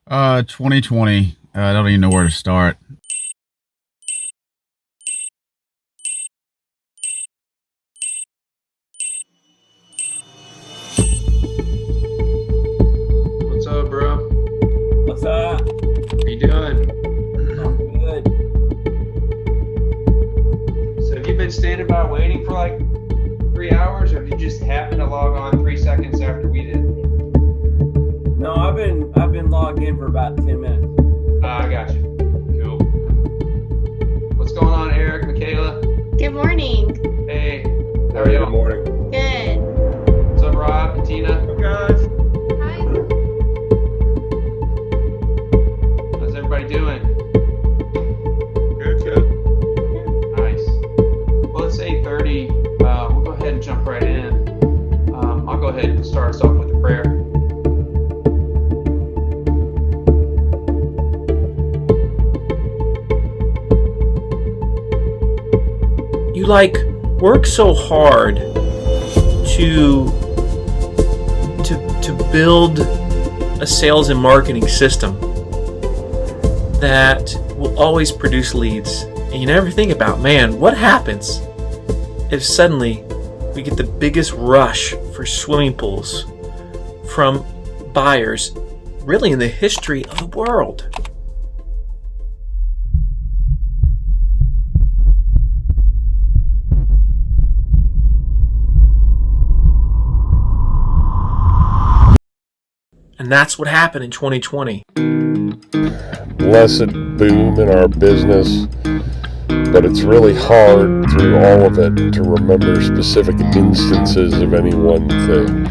2020. I don't even know where to start. What's up, bro? What's up? How you doing? I'm good. So have you been standing by waiting for like 3 hours, or did you just happen to log on 3 seconds after we did? No, I've been logged in for about 10 minutes. I got you. Cool. What's going on, Eric, Michaela? Good morning. Hey, how are you? Good morning. Good. What's up, Rob, Katina? Guys. Hi. How's everybody doing? Good. Nice. Well, it's 8:30. We'll go ahead and jump right in. I'll go ahead and start us off with a prayer. You work so hard to build a sales and marketing system that will always produce leads, and you never think about, man, what happens if suddenly we get the biggest rush for swimming pools from buyers really in the history of the world. And that's what happened in 2020. Blessed boom in our business, but it's really hard through all of it to remember specific instances of any one thing.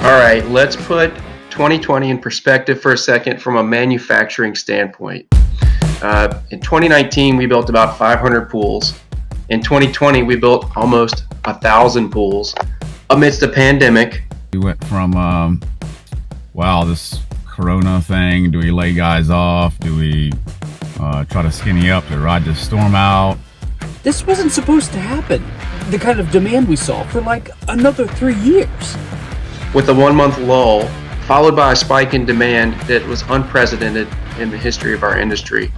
All right, let's put 2020 in perspective for a second from a manufacturing standpoint. In 2019, we built about 500 pools. In 2020, we built almost 1,000 pools amidst a pandemic. We went from, this Corona thing. Do we lay guys off? Do we try to skinny up to ride the storm out? This wasn't supposed to happen. The kind of demand we saw for another 3 years. With a 1-month lull, followed by a spike in demand that was unprecedented in the history of our industry.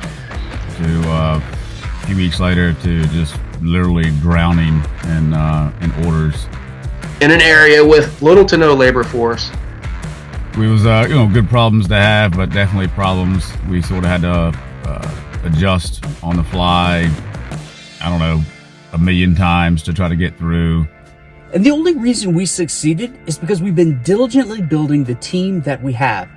To a few weeks later, to just literally drowning in orders. In an area with little to no labor force. We was good problems to have, but definitely problems. We sort of had to adjust on the fly. I don't know, 1,000,000 times to try to get through. And the only reason we succeeded is because we've been diligently building the team that we have,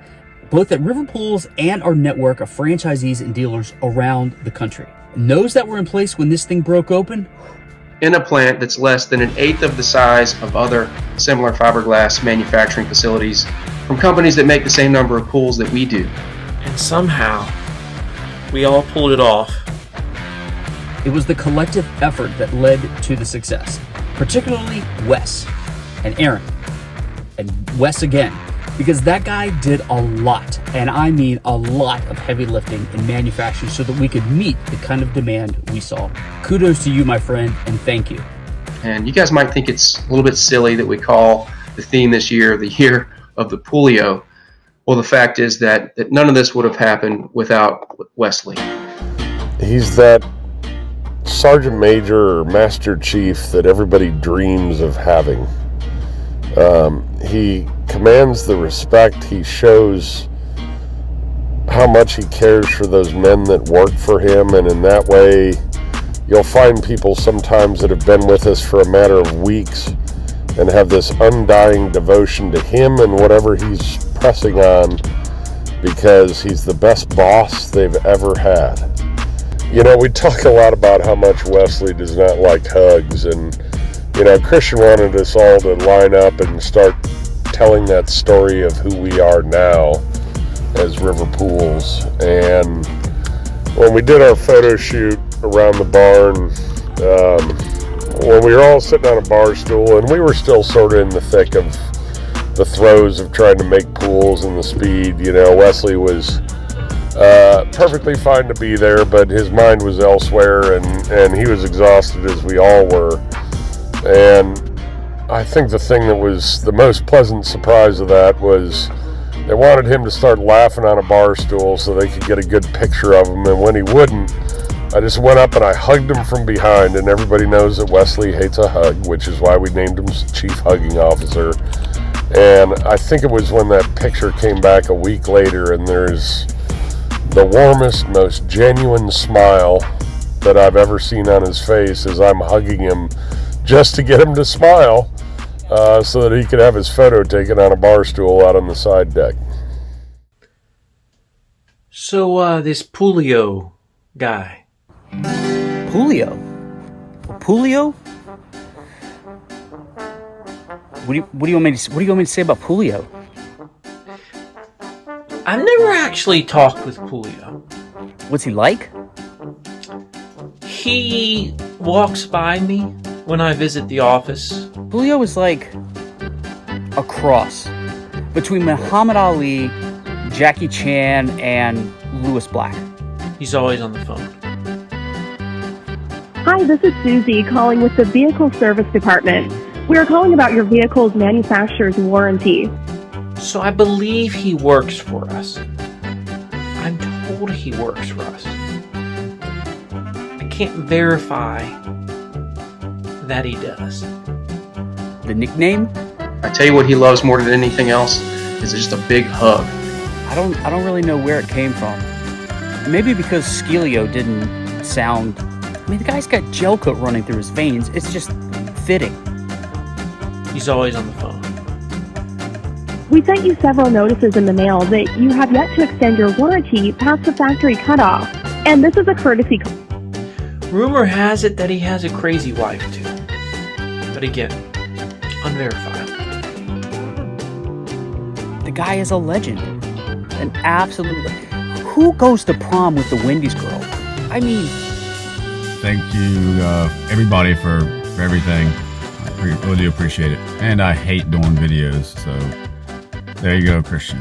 both at River Pools and our network of franchisees and dealers around the country. And those that were in place when this thing broke open, In a plant that's less than 1/8 of the size of other similar fiberglass manufacturing facilities from companies that make the same number of pools that we do. And somehow, we all pulled it off. it was the collective effort that led to the success, particularly Wes and Aaron, and Wes again, because that guy did a lot, and I mean a lot of heavy lifting in manufacturing so that we could meet the kind of demand we saw. Kudos to you, my friend, and thank you. And you guys might think it's a little bit silly that we call the theme this year the year of the Poolio. Well, the fact is that none of this would have happened without Wesley. He's that sergeant major or master chief that everybody dreams of having. He commands the respect. He shows how much he cares for those men that work for him, and in that way you'll find people sometimes that have been with us for a matter of weeks and have this undying devotion to him and whatever he's pressing on because he's the best boss they've ever had. You know, we talk a lot about how much Wesley does not like hugs, and Christian wanted us all to line up and start telling that story of who we are now as River Pools. And when we did our photo shoot around the barn, when we were all sitting on a bar stool, and we were still sort of in the thick of the throes of trying to make pools and the speed, Wesley was perfectly fine to be there, but his mind was elsewhere, and he was exhausted, as we all were. And I think the thing that was the most pleasant surprise of that was they wanted him to start laughing on a bar stool so they could get a good picture of him, and when he wouldn't, I just went up and I hugged him from behind, and everybody knows that Wesley hates a hug, which is why we named him Chief Hugging Officer. And I think it was when that picture came back a week later, and there's the warmest, most genuine smile that I've ever seen on his face as I'm hugging him just to get him to smile so that he could have his photo taken on a bar stool out on the side deck. So, this Poolio guy. Julio? Poolio? What do you want me to say about Poolio? I've never actually talked with Poolio. What's he like? He walks by me when I visit the office. Julio is like a cross between Muhammad Ali, Jackie Chan, and Louis Black. He's always on the phone. Hi, this is Susie calling with the Vehicle Service Department. We are calling about your vehicle's manufacturer's warranty. So I believe he works for us. I'm told he works for us. I can't verify that he does. The nickname? I tell you what he loves more than anything else is just a big hug. I don't really know where it came from. Maybe because Skilio didn't sound... I mean, the guy's got gel coat running through his veins. It's just fitting. He's always on the phone. We sent you several notices in the mail that you have yet to extend your warranty past the factory cutoff. And this is a courtesy call. Rumor has it that he has a crazy wife, too. But again, unverifiable. The guy is a legend. An absolute... Who goes to prom with the Wendy's girl? I mean... Thank you, everybody, for everything. I really do appreciate it. And I hate doing videos, so there you go, Christian.